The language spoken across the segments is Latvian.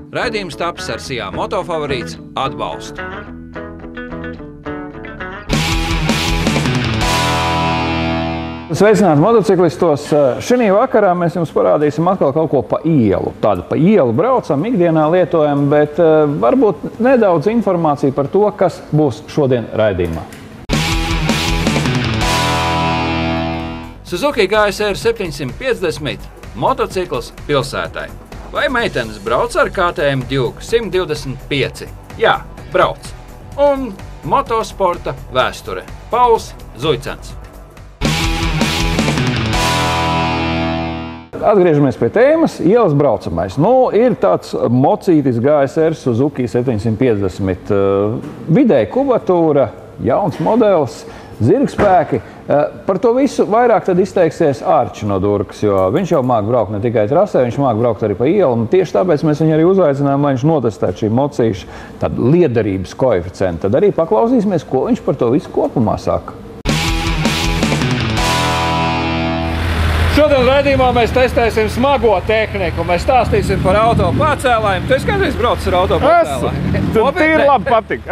Raidījums taps ar Sijā Motofavorīts atbalstu. Sveicināti motociklistos! Šī vakarā mēs jums parādīsim atkal kaut ko pa ielu. Tādu pa ielu braucam, ikdienā lietojam, bet varbūt nedaudz informācija par to, kas būs šodien raidījumā. Suzuki GSR 750 motocikls pilsētai. Vai meitenes brauc ar KTM Duke 125? Jā, brauc. Un motosporta vēsture. Pauls Zuicens. Atgriežamies pie tēmas. Ielas braucamais. Ir tāds mocītis GSR Suzuki 750. Vidēja kubatūra, jauns modelis, zirgspēki. Par to visu vairāk tad izteiksies Ārčs no Durkas, jo viņš jau māk braukt ne tikai trasē, viņš māk braukt arī pa ielu. Tieši tāpēc mēs viņu arī uzaicinājām, lai viņš notestētu šī mocīša tādu liederības koeficientu. Tad arī paklausīsimies, ko viņš par to visu kopumā saka. Šodien raidījumā mēs testēsim smago tehniku. Mēs stāstīsim par auto pacēlājiem. Tu esi kādreiz braucis ar auto pacēlājiem? Tīri labi patīk.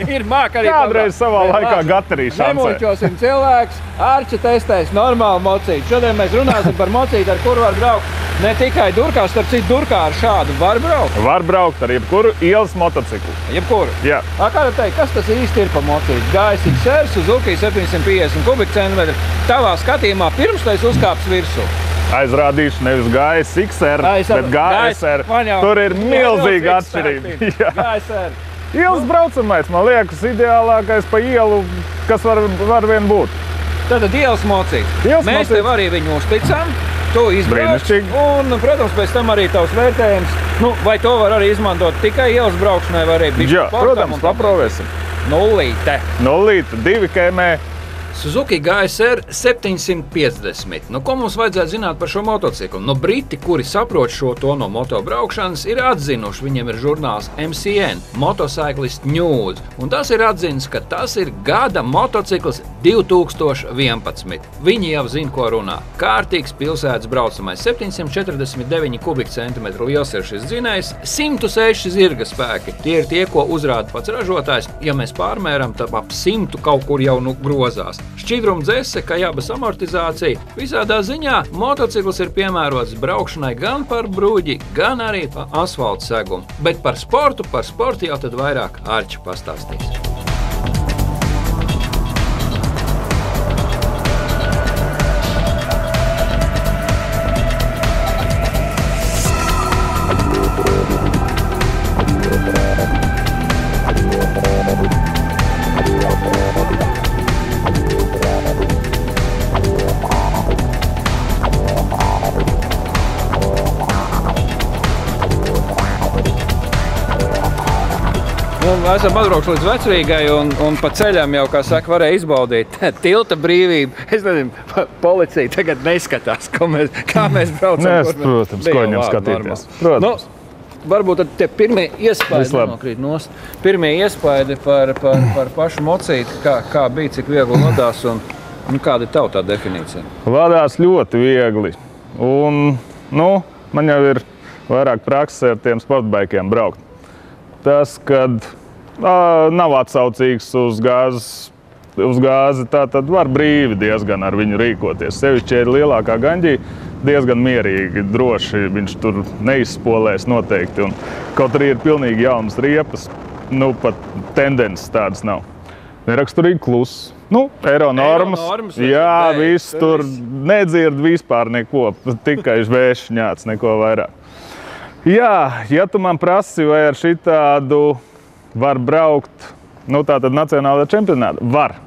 Ir māk arī kādreiz savā laikā gatarī šancē. Nemuļķosim cilvēks. Ārča testēs normālu mocīti. Šodien mēs runāsim par mocīti, ar kuru var braukt ne tikai Durkā, starp citu Durkā ar šādu var braukt. Var braukt ar jebkuru ielas motociklu. Jebkuru? Jā. Kā tu teiksi, kas tas īsti ir pa mocīti? GSR Suzuki 750 kubikcentimetri. Tavā skatījumā pirms tais uzkāps virsū. Aizrādīšu nevis GSR, bet GSR. Tur ir milzīga atšķirība. GSR. Ielas braucamais, man liekas, ideālākais pa ielu, kas var vien būt. Tātad ielas mocīti. Mēs tev arī viņu uzticam. Tu izbrauc, un, protams, pēc tam arī tavs vērtējums. Vai to var arī izmantot tikai ielas braukšanai, vai arī bišķi sportam? Jā, protams, paprovēsim. Nullīte. 2 km. Suzuki GSR 750. Ko mums vajadzētu zināt par šo motociklu? Briti, kuri saprot šo to no motobraukšanas, ir atzinuši, viņiem ir žurnāls MCN, Motocyclist News, un tas ir atzinis, ka tas ir gada motocikls 2011. Viņi jau zina, ko runā. Kārtīgs pilsētas braucamais, 749 kubikcentimetru liels ir šis dzinējs, 106 zirga spēki. Tie ir tie, ko uzrāda pats ražotājs. Ja mēs pārmēram, tad ap 100 kaut kur jau grozās. Šķidruma dzese, kajabas amortizācija. Visādā ziņā motocikls ir piemērots braukšanai gan par bruģi, gan arī pa asfalta segumu. Bet par sportu jau tad vairāk Ārča pastāstīs. Esam atbraukuši līdz Vecrīgai un pa ceļam jau, kā saka, varēja izbaudīt tilta brīvību. Es nezinu, policija tagad neskatās, kā mēs braucam. Nē, protams, ko viņam skatīties. Protams. Varbūt tad tie pirmie iespaidi nokrīt nost. Pirmie iespaidi par pašu mocīti, kā bija, cik viegli vadās un kāda ir tava tā definīcija? Vadās ļoti viegli. Un, man jau ir vairāk prakses ar tiem sportbaikiem braukt. Tas, kad nav atsaucīgs uz gāzi, tā tad var brīvi diezgan ar viņu rīkoties. Sevišķi ir lielākā gaņģī, diezgan mierīgi, droši viņš tur neizspolēs noteikti. Un kaut arī ir pilnīgi jaunas riepas, pat tendences tādas nav. Neraksturīgi kluss. Eiro normas. Jā, viss tur nedzird vispār neko, tikai žvēšs ņāc, neko vairāk. Jā, ja tu man prasi, vai ar šitādu var braukt, tātad nacionālajā čempionātā, var.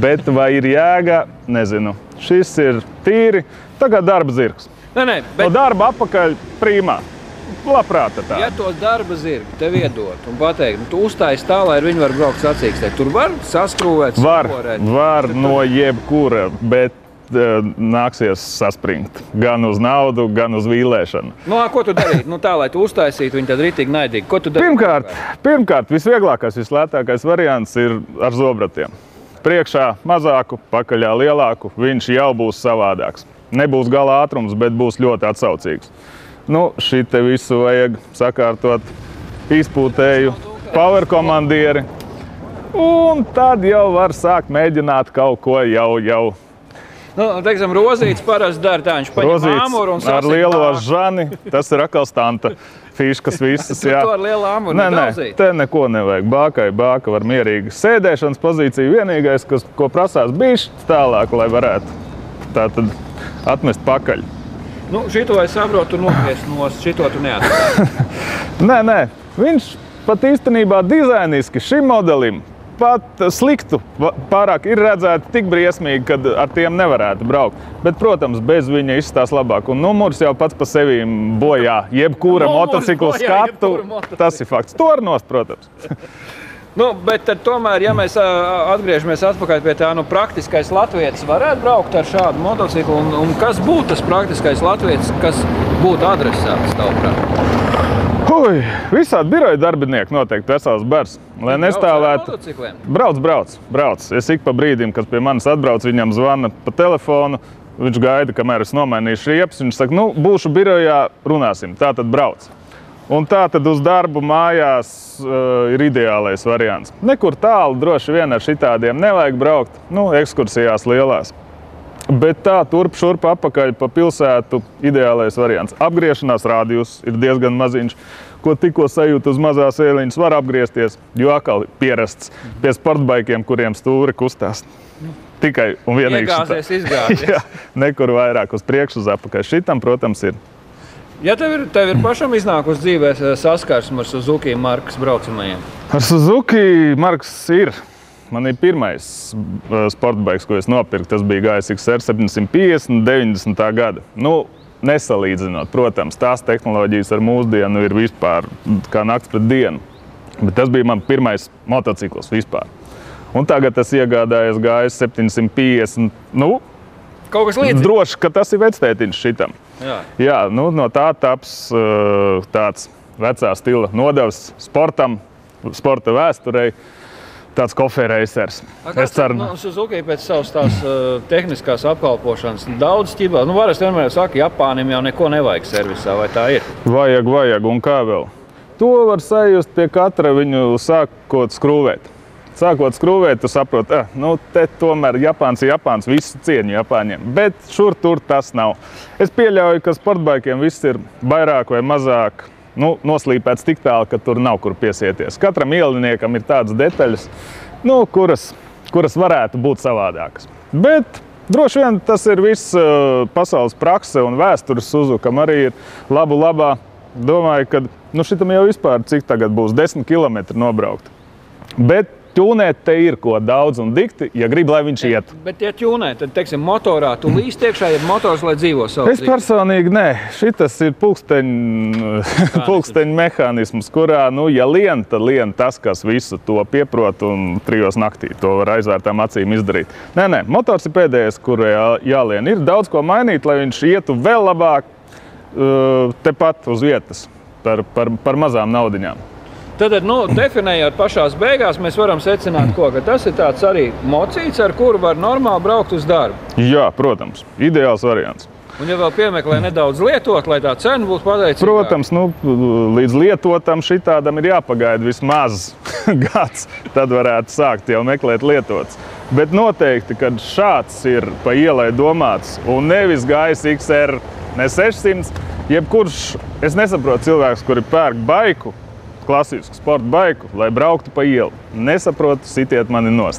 Bet vai ir jēga, nezinu. Šis ir tīri, tagad darba zirgs. No darba apakaļ prīmā. Labprāt tā. Ja to darba zirgu tev iedot un pateikt, tu uzstājies tā, lai viņi var braukt sacīkstē, tur var saskrūvēt, sakorēt? Var no jebkura, bet nāksies saspringt. Gan uz naudu, gan uz vīlēšanu. Ko tu darītu? Tā, lai tu uztaisītu, viņi tad ritīgi naidīgi. Ko tu darītu? Pirmkārt, visvieglākais, vislētākais variants ir ar zobratiem. Priekšā mazāku, pakaļā lielāku, viņš jau būs savādāks. Nebūs gala ātrums, bet būs ļoti atsaucīgs. Nu, šī te visu vajag sakārtot izpūtēju power komandieri. Un tad jau var sākt mēģināt kaut ko jau. Nu, teiksim, rozītes parasti dara tā, viņš paņem āmuru un ar lielo žani, tas ir atkal stanta fiškas visas, jā. Tu ar lielu āmuru Nē, te neko nevajag. Bāka var mierīgi. Sēdēšanas pozīcija vienīgais, ko prasās bišķi tālāk, lai varētu tātad atmest pakaļ. Nu, šito es saprotu, tu nopies šito tu neatstāji. Nē, viņš pat īstenībā dizainiski šim modelim pat sliktu pārāk ir redzēti tik briesmīgi, kad ar tiem nevarētu braukt. Bet, protams, bez viņa izstās labāk. Un numurs jau pats pa sevi bojā jebkura motociklu skatu. Tas ir fakts. Tornos, protams. Nu, bet tad tomēr, ja mēs atgriežamies atpakaļ pie tā, praktiskais latvietis varētu braukt ar šādu motociklu, un kas būtu tas praktiskais latvietis, kas būtu adresēts tavuprāt? Visādi biroja darbinieki noteikti vesels bars, lai nestāvētu. Brauc. Es ik pa brīdim, kad pie manis atbrauc, viņam zvana pa telefonu, viņš gaida, kamēr es nomainīšu riepas, viņš saka, būšu birojā, runāsim, tā tad brauc. Un tā tad uz darbu mājās ir ideālais variants. Nekur tālu droši vien ar šitādiem nevajag braukt, ekskursijās lielās. Bet tā turp šurp apakaļ pa pilsētu ideālais variants. Apgriešanās rādījus ir diezgan maziņš, ko tikko sajūt uz mazās ieliņas var apgriezties, jo atkal pierasts pie sportbaikiem, kuriem stūri kustās. Tikai un vienīgi izgāzies. Jā, nekur vairāk uz priekšu uz apakaļ. Šitam, protams, ir. Ja tev ir pašam iznākusi dzīvē saskarsme ar Suzuki markas braucamajiem? Ar Suzuki markas ir. Man ir pirmais sportbaiks, ko es nopirku. Tas bija GSX-R 750 90. gada. Nesalīdzinot, protams, tās tehnoloģijas ar mūsdienu ir vispār kā nakts pret dienu. Bet tas bija man pirmais motocikls vispār. Un tagad es iegādājos GS 750. Kaut kas līdzīgs. Droši, ka tas ir vectētiņš šitam. Jā, no tā taps tāds vecā stila nodevs sportam, sporta vēsturei, tāds kofereisers. Es ceru, Suzuki pēc savas tās tehniskās apkalpošanas daudz ķibā. Varēs vienmēr saka, Japānim jau neko nevajag servisā, vai tā ir? Vajag, un kā vēl? To var sajust pie katra viņu sākot skrūvēt. Sākot skrūvēt, tu saproti, te tomēr Japāns ir Japāns, visu cieņu Japāņiem. Bet šur tur tas nav. Es pieļauju, ka sportbaikiem viss ir vairāk vai mazāk noslīpēts tik tālu, ka tur nav kur piesieties. Katram ieliniekam ir tādas detaļas, kuras varētu būt savādākas. Bet droši vien tas ir viss pasaules prakse un vēstures Suzukam arī ir labā. Domāju, ka šitam jau vispār cik tagad būs 10 kilometri nobraukt. Bet tūnēt te ir ko daudz un dikti, ja grib, lai viņš iet. Bet, ja tūnēt, tad, teiksim, motorā tu līst iekšā, ja motors, lai dzīvo savu dzīvi? Es personīgi nē. Šitas ir pulksteņu mehānisms, kurā, ja lien, tad lien tas, kas visu to pieprot un 3 naktī. To var aizvērtām acīm izdarīt. Nē, motors ir pēdējais, kur jālien. Ir daudz ko mainīt, lai viņš ietu vēl labāk tepat uz vietas par mazām naudiņām. Tad, definējot pašās beigās, mēs varam secināt, ka tas ir tāds arī mocīts, ar kuru var normāli braukt uz darbu. Jā, protams. Ideāls variants. Un ja vēl piemeklē nedaudz lietot, lai tā cena būtu pateicīgāka? Protams, līdz lietotam šitādam ir jāpagaida vismaz gads. Tad varētu sākt jau meklēt lietots. Bet noteikti, kad šāds ir pa ielai domāts un nevis GSX-R, ne 600, jebkurš, es nesaprotu cilvēks, kuri pērk baiku, klasisku sporta baiku, lai brauktu pa ielu. Nesaprotu, sitiet mani nost.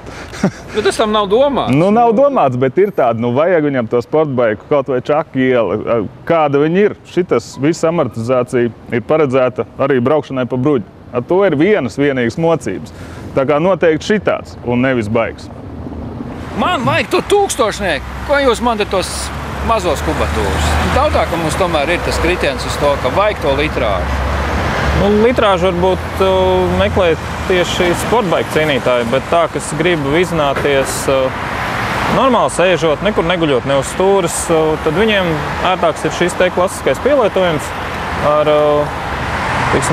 Bet tas tam nav domāts. Nav domāts, bet ir tāda, vajag viņam to sporta baiku, kaut vai čaku iela. Kāda viņa ir? Šitas visa amortizācija ir paredzēta arī braukšanai pa bruģi. Ar to ir vienīgas mocības. Tā kā noteikti šitāds un nevis baiks. Man vajag to 1000-nieku. Ko jūs man te tos mazos kubatūrus? Daudz, ka mums tomēr ir tas kritiens uz to, ka vajag to litrāžu. Litrāžu varbūt meklēt tieši sportbaiku cienītāji, bet tā, kas grib iznāties normāli sēžot, nekur neguļot, ne uz stūres, tad viņiem ērtāks ir šis te klasiskais pielietojums ar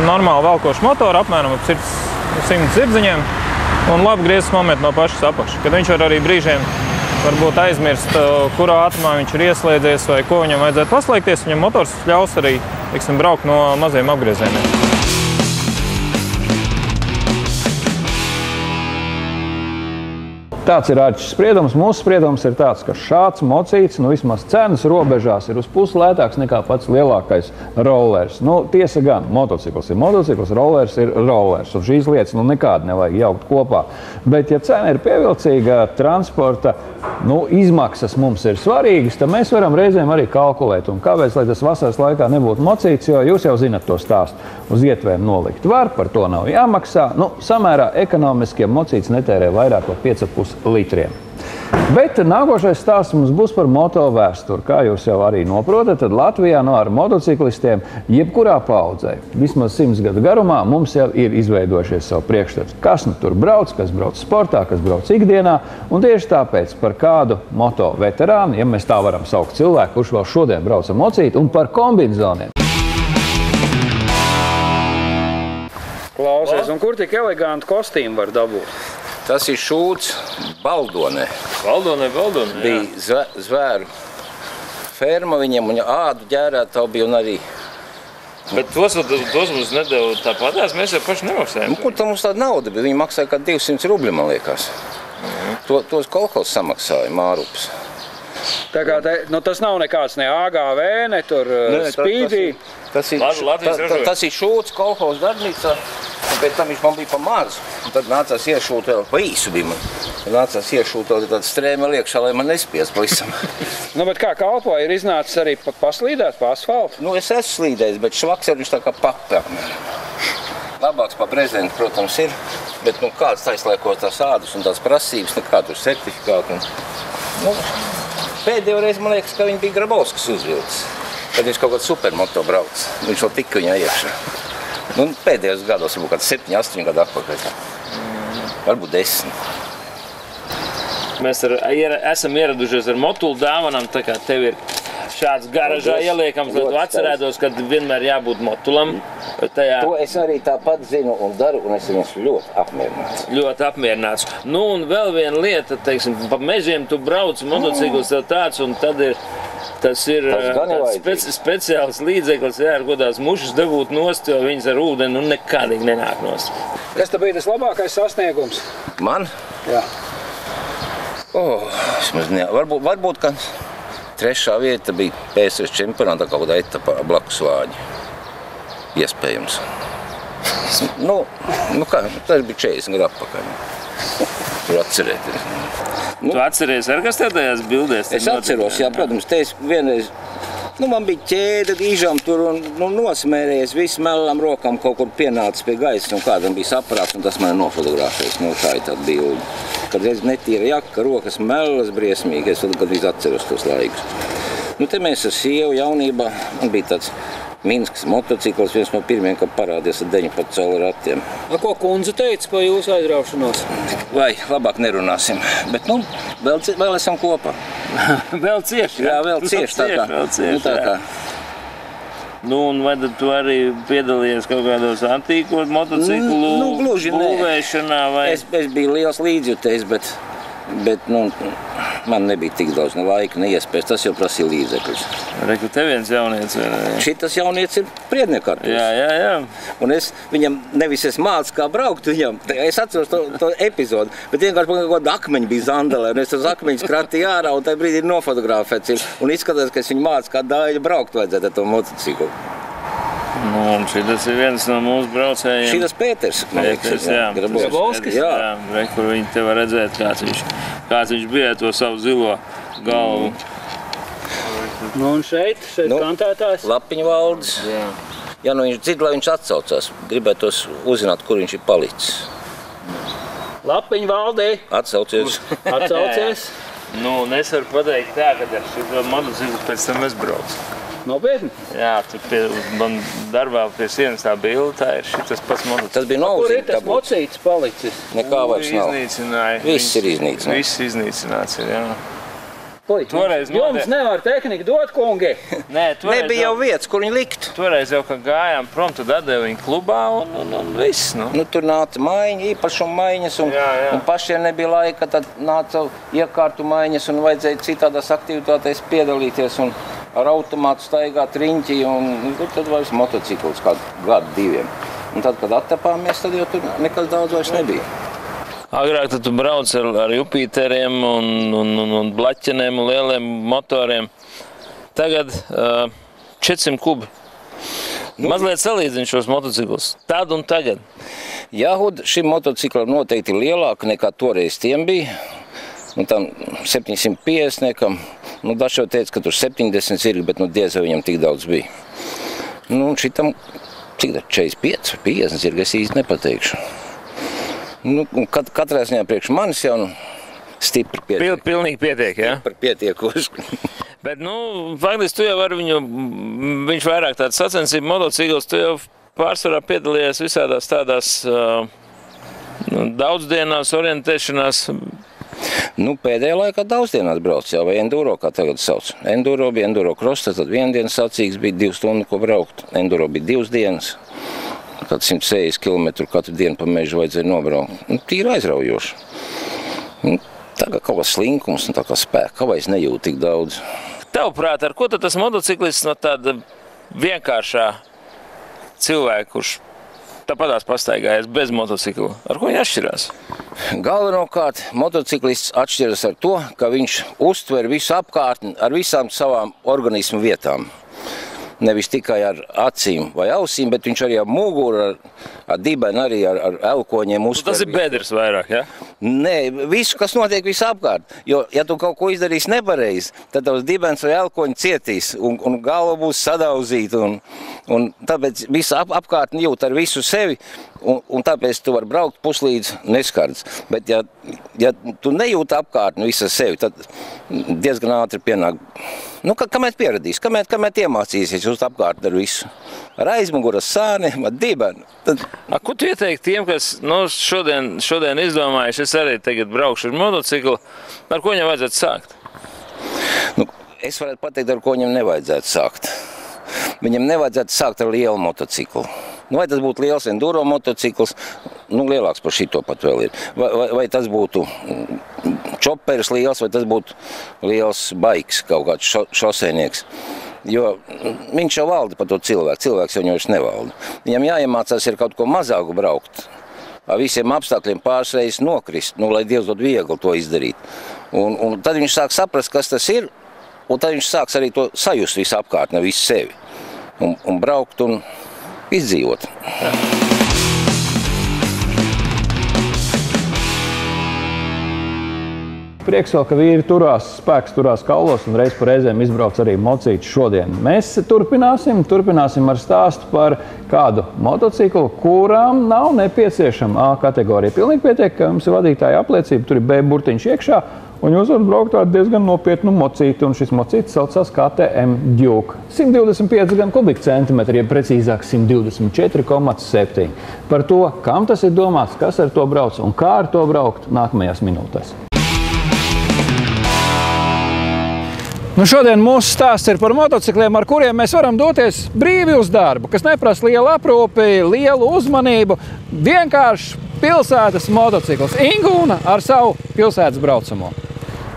normāli valkošu motoru, apmēram ap 100 zirdziņiem un labi griezes momentu no pašas apakšas, kad viņš var arī brīžiem varbūt aizmirst, kurā ātrumā viņš ir ieslēdzies vai ko viņam vajadzētu paslēgties. Viņam motors ļaus arī, teiksim, braukt no maziem apgriezieniem. Tāds ir Arčs spriedums. Mūsu spriedums ir tāds, ka šāds mocīts, vismaz cenas robežās, ir uz pusi lētāks nekā pats lielākais rollers. Tiesa gan, motocikls ir motocikls, rollers ir rollers. Un šīs lietas nekādi nevajag jaukt kopā. Bet, ja cena ir pievilcīga, transporta izmaksas mums ir svarīgas, tad mēs varam reizēm arī kalkulēt. Un kāpēc, lai tas vasaras laikā nebūtu mocīts, jo jūs jau zinat to stāstu. Uz ietvēm nolikt var, par to nav jāmaksā. Samērā ekonomiskiem mocīts netērē vairāk par 5,5 litriem. Bet nākošais stāsts mums būs par moto vēsturi. Kā jūs jau arī noprotat, tad Latvijā ar motociklistiem jebkurā paudzē, vismaz 100 gadu garumā, mums jau ir izveidojušies savu priekšstatu. Kas tur brauc, kas brauc sportā, kas brauc ikdienā. Un tieši tāpēc par kādu moto veterānu, ja mēs tā varam saukt cilvēku, kurš vēl šodien brauc ar mocīti, un par kombinzoniem. Klausies, un kur tik eleganti kostīmi var dabūt? Tas ir šūts Baldonē. Baldonē, bija zvēru ferma viņam, un ādu ģērētavu bija un arī. Bet tos mums nedeva tāpatās, mēs jau paši nemaksājam. Kur tam mums tāda nauda bija? Viņi maksāja kā 200 rubļi, man liekas. Tos kolhozs samaksāja Mārups. Tā kā tas nav nekāds ne AGV, ne tur Spīdī. Tas ir šūts kolhozs darbnīcā, un pēc tam viņš man bija pa mazu. Un tad nācās iešūt vēl, pa īsu bija man. Nācās iešūt vēl tādu strēmeli iekšā, lai man nespies pavisam. Bet kā kalpoja, ir iznācis arī paslīdēt pa asfaltu? Es esmu slīdējis, bet švaks ir viņš tā kā papē. Labāks pa prezentu, protams, ir, bet kāds taislēkos tās ādus un tās prasības, nekā tur certifikāti. Pēdējo reizi, man liekas, ka viņi bija Grabovskis uzvilcis, kad viņš kaut kāds supermoto brauc. Viņš vēl tika viņā iekšā. Pēdējos gados, varbūt kāds 7, 8 gadu atpakaļ. Varbūt 10. Mēs esam ieradušies ar motulu dāvanām, tā kā tev ir šāds garažā ieliekams, lai tu atcerētos, ka vienmēr jābūt motulam. To es arī tāpat zinu un daru, un es esmu ļoti apmierināts. Ļoti apmierināts. Un vēl viena lieta, teiksim, pa mežiem tu brauc, motocikls tev tāds, un tad ir tas ir speciāls līdzeklis, ar ko tās mušas dabūt nost, jo viņas ar ūdeni nekādīgi nenāk nost. Kas tad bija tas labākais sasniegums? Man? Jā. Varbūt, ka 3. vieta bija PSRS čempionātā kaut kādā etapā blakus Vāģi. Iespējams. Kā, tas bija 40 gadu atpakaļ. Tur atcerēties. Tu atceries, kas tev tajās bildēs? Es atceros, jā, protams, te es vienreiz, man bija ķēde dīžam tur un nosmērējies, viss melām rokām kaut kur pienācis pie gaisa un kādam bija saprāts un tas mani nofotografējas. Tā ir tāda bilde. Kad reiz netīra jaka, rokas mellas briesmīgi, es gandrīz atceros tos laikus. Te mēs ar sievu jaunībā, man bija tāds Minskas motocikls, viens no pirmiem, kad parādījās ar 19 colu ratiem. Ko kundze teica par jūsu aizraušanos? Vai, labāk nerunāsim, bet vēl esam kopā. Vēl cieši? Jā, vēl cieši tā kā. Un vai tad tu arī piedalījies kaut kādos antīkos motociklu būvēšanā? Es biju liels līdzjutējs, bet man nebija tik daudz ne laika, ne iespējas. Tas jau prasīja līdzekļus. Reku, te viens jaunietis vai ne? Šitas jaunietis ir priedniekārturs. Jā. Un es viņam nevis mācu, kā braukt viņam. Es atceros to epizodu, bet vienkārši kaut kāda akmeņa bija zandalē. Un es uz akmeņus kratīju ārā un tajā brīdī ir nofotografēts. Un izskatās, ka es viņu mācu, kā dāļa braukt vajadzētu ar to motociklu. Un šitas ir viens no mūsu braucējiem. Šitas Pēters, man liekas, Grabovskis. Jā, kur viņi te var redzēt, kāds viņš bija to savu zilo galvu. Un šeit kantētājs? Lapiņu valdes. Ja viņš dzird, lai viņš atsaucās, gribētos uzzināt, kur viņš ir palicis. Lapiņu valdē. Atsaucies. Es varu pateikt tā, ka ar šo motociklu pēc tam es braucu. Nopietni? Jā, tur man darbā pie sienas tā bilde, tā ir šitas pats motocikls. Tas bija Kur ir tas mocīts palicis? Nekā vairs nav. Iznīcināja. Viss ir iznīcināts. Viss iznīcināts ir, jā. Toreiz Jums nevar tehniku dot, kungi. Nē, Nebija jau vietas, kur viņi liktu. Toreiz jau, kad gājām prom, tad atdeva viņu klubā un viss. Nu, tur nāca maiņa, īpašuma maiņas, un pašiem nebija laika, tad nāca iekārtu maiņas un vajadzēja citādās aktivitātēs piedalīties un ar automātu staigāt riņķi, un tad vairs motocikls kādu gadu, 2. Un tad, kad attapāmies, tad jau tur nekas daudz vairs nebija. Agrāk tad tu brauc ar Jupiteriem un blaķeniem un lieliem motoriem. Tagad 400 kubi. Mazliet salīdzini šos motociklus. Tad un tagad. Jāhud šim motociklam noteikti lielāka nekā toreiz tiem bija. Un tam 750-niekam. Dažs jau teica, ka tur 70 zirgi, bet diez vai viņam tik daudz bija. Un šitam, cik tā 45, 50 zirgi, es īsti nepateikšu. Katrā ziņā priekš manis jau stipri pietiek. Pilnīgi pietiek, jā? Stipri pietiekuši. Bet, faktiski tu jau ar viņu, viņš vairāk tāds sacensību motocikls, tu jau pārsvarā piedalījies visādās tādās daudzdienās, orientēšanās. Pēdējā laikā daudzdienās brauc jau, vai enduro, kā tagad sauc. Enduro bija enduro cross, tad 1 dienas sacīgs bija 2 stundu, ko braukt. Enduro bija 2 dienas. Kad 160 km katru dienu pa mežu vajadzēja nobraukt. Tīri aizraujoši. Tagad kaut kas slinkums un tā kā spēka, vai es nejūtu tik daudz. Tavuprāt, ar ko tad tas motociklists no tāda vienkāršā cilvēka, kurš tāpatās pastaigājies bez motocikla, ar ko viņi atšķirās? Galvenokārt motociklists atšķiras ar to, ka viņš uztver visu apkārtni ar visām savām organismu vietām. Nevis tikai ar acīm vai ausīm, bet viņš arī ar muguru, ar dibeni, arī ar elkoņiem uztver. Tas ir bedres vairāk, ja? Nē, visu, kas notiek visu apkārt. Jo, ja tu kaut ko izdarīsi nepareizi, tad tavs dibens vai elkoņi cietīs un galva būs sadauzīta. Un tāpēc visu apkārtni jūt ar visu sevi, un tāpēc tu vari braukt puslīdz neskards. Bet ja tu nejūti apkārtni visu sevi, tad diezgan ātri pienāk. Kamēr pieradīs, kamēr iemācīsies jūs apkārt ar visu. Ar aizmuguru, ar sāniem, ar dibenu. Ko tu ieteikti tiem, kas šodien izdomājuši, es arī tagad braukšu ar motociklu, ar ko viņam vajadzētu sākt? Es varētu pateikt, ar ko viņam nevajadzētu sākt. Viņam nevajadzētu sākt ar lielu motociklu. Vai tas būtu liels enduro motocikls, lielāks par šito pat vēl ir. Vai tas būtu čoperis liels, vai tas būtu liels baiks, kaut kāds šosēnieks. Jo viņš jau valda par to cilvēku, cilvēks jau vairs nevalda. Viņam jāiemācās ir kaut ko mazāku braukt. Ar visiem apstākļiem pāris reizes nokrist, lai Dievs dod viegli to izdarīt. Un tad viņš sāk saprast, kas tas ir, un tad viņš sāks arī to sajust visu apkārtni, visu sevi. Un braukt un izdzīvot. Prieks vēl, ka vīri turās, spēks turās kaulos un reiz par reizēm izbrauc arī mocītis šodien. Mēs turpināsim ar stāstu par kādu motociklu, kurām nav nepieciešama A kategorija. Pilnīgi pietiek, ka jums ir vadītāja apliecība, tur ir B burtiņš iekšā, un jūs varat braukt ar diezgan nopietnu mocīti, un šis mocītis saucās KTM Duke. 125 kubikcentimetri, ja precīzāk 124,7. Par to, kam tas ir domāts, kas ar to brauc un kā ar to braukt nākamajās minūtēs. Šodien mūsu stāsts ir par motocikliem, ar kuriem mēs varam doties brīvi uz darbu, kas neprasa lielu aprūpi, lielu uzmanību, vienkārši pilsētas motocikls. Ingūna ar savu pilsētas braucamo.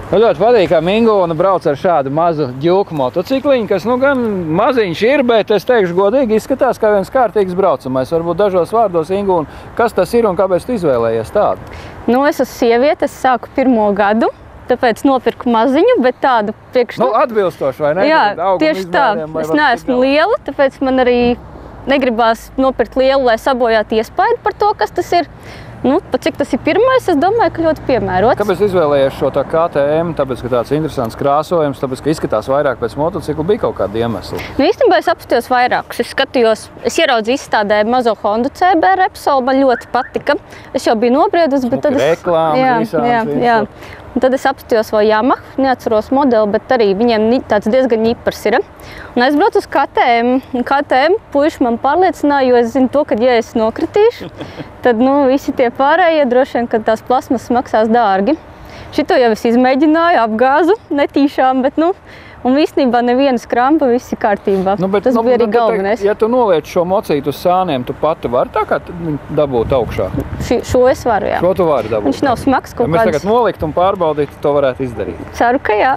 Ļoti patīkami Ingūna brauc ar šādu mazu ģūku motocikliņu, kas gan maziņš ir, bet es teikšu godīgi izskatās kā viens kārtīgs braucamais. Varbūt dažos vārdos, Ingūna, kas tas ir un kāpēc tu izvēlējies tādu? Es esmu sieviete, es sāku 1. gadu. Tāpēc nopirku maziņu, bet tādu priekš... atbilstoši, vai ne? Jā, tieši tā. Es neesmu liela, tāpēc man arī negribās nopirkt lielu, lai sabojātu iespaidu par to, kas tas ir. Pat cik tas ir pirmais, es domāju, ka ļoti piemērots. Kāpēc izvēlējies šo tā KTM? Tāpēc, ka tāds interesants krāsojums, tāpēc, ka izskatās vairāk pēc motocikla, bija kaut kāda iemesla? Īstenībā es apskatījos vairākus. Es ieraudzīju izstādē mazo Honda CB Repsol, man ļoti patika. Es jau biju nobriedusi, bet tad reklāmas, jā. Un tad es apskatījos vēl Yamaha, neatceros modeli, bet arī viņiem tāds diezgan ņipars ir. Un es braucu uz KTM. KTM puiši man pārliecināja, jo es zinu to, ka ja es nokritīšu, tad visi tie pārējie droši vien, ka tās plasmas maksās dārgi. Šito jau es izmēģināju, apgāzu netīšām, bet, un īstenībā neviena skrampa, viss ir kārtībā. Tas bija arī galvenais. Ja tu noliec šo mocītu uz sāniem, tu pati vari tā kā dabūt augšā? Šo es varu, jā. Šo tu vari dabūt? Viņš nav smags kaut kāds. Ja mēs tagad nolikt un pārbaudīt, to varētu izdarīt. Ceru, ka jā.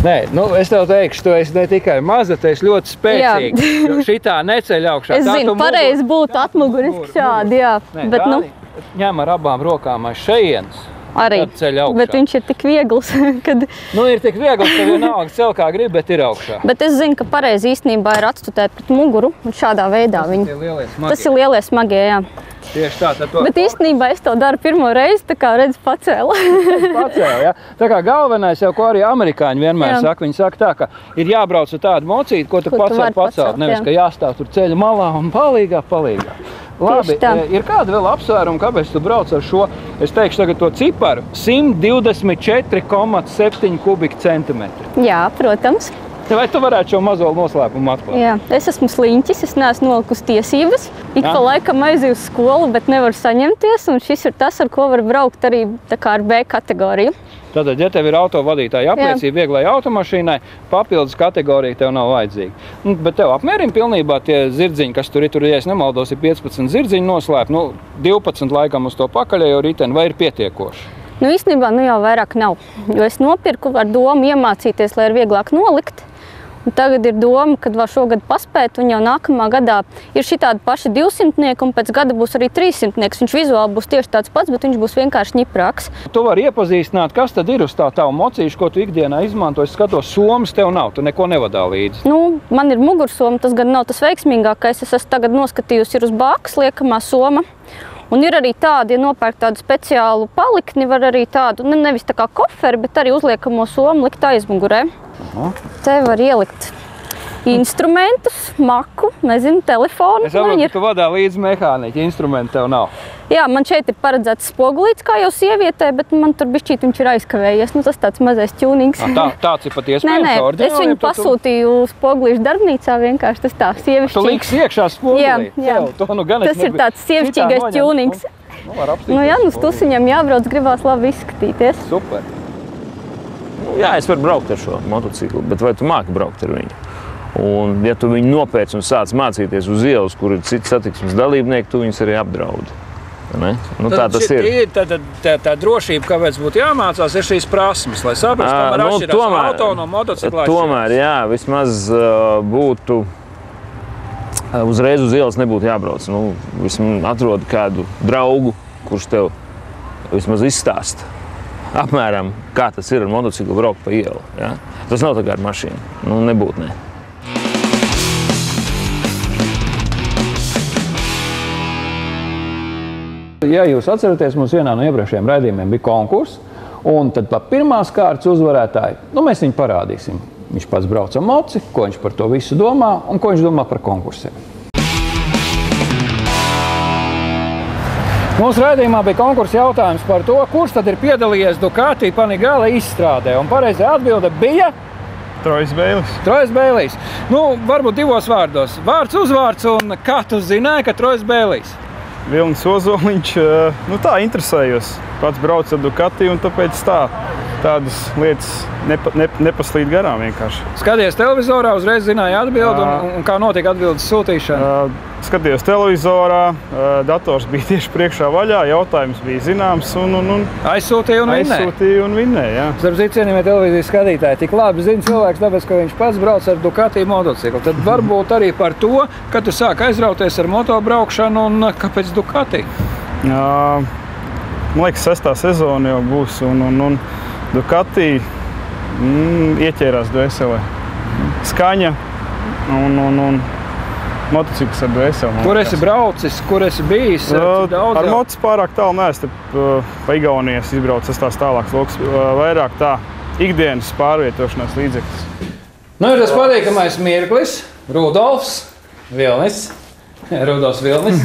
Nē, es tev teikšu, tu esi ne tikai maza, tu esi ļoti spēcīga. Šitā neceļ augšā. Es zinu, pareizi būtu atmuguriski šādi, jā. Bet, ņem ar abām rokām aiz šejienes. Arī, bet viņš ir tik viegls, kad... Ir tik viegls, ka vienalga cel kā grib, bet ir augšā. Bet es zinu, ka pareizi īstenībā ir atstutēt pret muguru un šādā veidā viņi. Tas ir lielie smagie, jā. Tieši tā. Bet īstenībā es to daru pirmo reizi, tā kā redz pacēla. Pacēla, jā. Tā kā galvenais jau, ko arī amerikāņi vienmēr saka, viņi saka tā, ka ir jābrauc ar tādu mocīti, ko tu pats var pacelt. Nevis, ka jāstāv tur ceļa malā un palīgā. Labi, ir kāda vēl apsvēruma, kāpēc tu brauc ar šo, es teikšu tagad to ciparu, 124,7 kubikcentimetri. Jā, protams. Vai tu varētu šo mazo noslēpumu atklāt? Jā, es esmu sliņķis, es neesmu nolikusi tiesības. Ik pa laikam aizju uz skolu, bet nevaru saņemties, un šis ir tas, ar ko var braukt arī tā kā ar B kategoriju. Tātad, ja tev ir autovadītāja apliecība vieglai automašīnai, papildus kategorija tev nav vajadzīga. Bet tev apmierina pilnībā tie zirdziņi, kas tur, ja es nemaldos, ir 15 zirdziņi noslēp, 12 laikam uz to pakaļējo riteni, vai ir pietiekoši? Īstenībā jau vairāk nav, jo es nopirku ar domu iemācīties, lai ir vieglāk nolikt. Un tagad ir doma, kad vēl šogad paspēt, un jau nākamā gadā ir šitādi paši 200-nieki, un pēc gada būs arī 300-nieks. Viņš vizuāli būs tieši tāds pats, bet viņš būs vienkārši ņiprāks. Tu vari iepazīstināt, kas tad ir uz tā tavu mocīšu, ko tu ikdienā izmanto. Es skatos, somas tev nav, tu neko nevadā līdzi. Man ir mugursoma, tas gan nav tas veiksmīgākais. Es esmu tagad noskatījusi, ir uz bākas liekamā soma. Un ir arī tādi, ja nopērk tādu speciālu palikni, var arī tādu, nevis tā kā koferi, bet arī uzliekamo somu likt aizmugurē. Te var ielikt instrumentus, maku, telefonu. Es saprotu, ka tu vadā līdzi mehāniķi, instrumenti tev nav. Jā, man šeit ir paredzēts spogulīts, kā jau sievietē, bet man tur bišķīt viņš ir aizkavējies. Tas tāds mazais ķūnings. Tāds ir pat iespējams oriģināli? Es viņu pasūtīju spogulīšu darbnīcā vienkārši, tas tā sievišķīgs. Tu liksi iekšā spogulī? Jā. Tas ir tāds sievišķīgais ķūnings. Uz tusiņam jābrauc, gribās labi izskatīties. Super. Jā, es varu braukt ar šo motociklu, bet vai tu māki braukt ar viņu? Un, ja tu viņu nopēc un sāc mācīties uz ielas, kur ir citi satiksmes dalībnieki, tu viņus arī apdraudi. Tā tas ir. Tā drošība, kāpēc būtu jāmācās, ir šīs prasmes, lai saprastu, kamēr atšķirās auto no motocikla. Tomēr, jā, vismaz būtu uzreiz uz ielas nebūtu jābrauc. Vismaz atrod kādu draugu, kurš tev vismaz izstāsta apmēram, kā tas ir ar motociklu braukt pa ielu. Ja? Tas nav tā kā ar mašīnu. Nebūtu, ne. Ja jūs atceraties, mums vienā no iepriekšējiem raidījumiem bija konkurss, un tad pa pirmās kārtas uzvarētāju, mēs viņu parādīsim. Viņš pats brauc ar moci, ko viņš par to visu domā, un ko viņš domā par konkursiem. Mūsu raidījumā bija konkursa jautājums par to, kurš tad ir piedalījies Ducati Panigale izstrādē, un pareizā atbilde bija... Trojs Beilis. Trojs Beilis. Varbūt divos vārdos. Vārds uzvārds, un kā tu zināji, ka Trojs Beilis? Vilnis Ozoliņš, tā interesējos. Pats brauc ar Ducati, un tāpēc tādas lietas nepaslīd garām vienkārši. Skaties televizorā, uzreiz zināja atbildi, un kā notika atbildes sūtīšana? Skatījos televizorā, dators bija tieši priekšā vaļā, jautājums bija zināms, un aizsūtīja un vinnēja. Jā. Starp citu, cienījamie televīzijas skatītāji, tik labi zina cilvēks, tāpēc, ka viņš pats brauc ar Ducati motociklu. Tad varbūt arī par to, ka tu sāk aizrauties ar motobraukšanu, un kāpēc Ducati? Man liekas, 6. sezona jau būs, un Ducati ieķērās dvēselē. Skaņa un motocikls ar dvēseli. Kur esi braucis, kur esi bijis? Ar mocis pārāk tālu neesmu. Pa Igaunijas izbraucis tās tālāks loks. Vairāk tā ikdienas pārvietošanās līdzeklis. Ir tas patīkamais mirklis. Rudolfs Vilnis. Rudolfs Vilnis.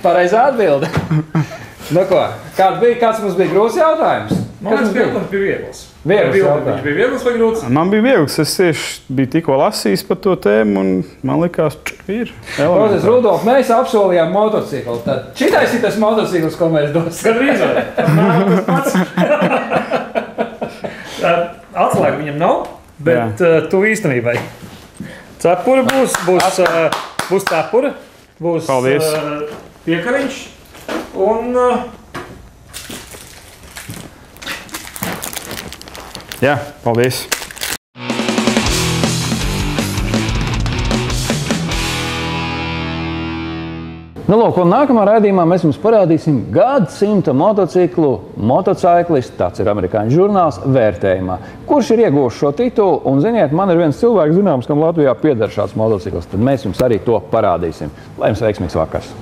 Pareizā atbilde. Kāds mums bija grūts jautājums? Man bija viegls. Viņš bija viegls vai grūts? Man bija viegls. Es tieši biju tikko lasījis par to tēmu, un man likās, ir. Paldies, Rudolf, mēs apsolījām motociklu. Tad šitais ir tas motocikls, ko mēs dosim. Kad rīzvē. Atslēgu viņam nav, bet tu īstenībai. Cepura būs cepura, būs piekariņš un... Jā, paldies. Nu, lūk, un nākamā raidījumā mēs jums parādīsim gadsimta motociklu motociklistu, tāds ir amerikāņu žurnāls, vērtējumā. Kurš ir ieguvis šo titulu? Un, ziniet, man ir viens cilvēks zināms, kam Latvijā pieder šāds motocikls. Tad mēs jums arī to parādīsim. Lai jums veiksmīgs vakars!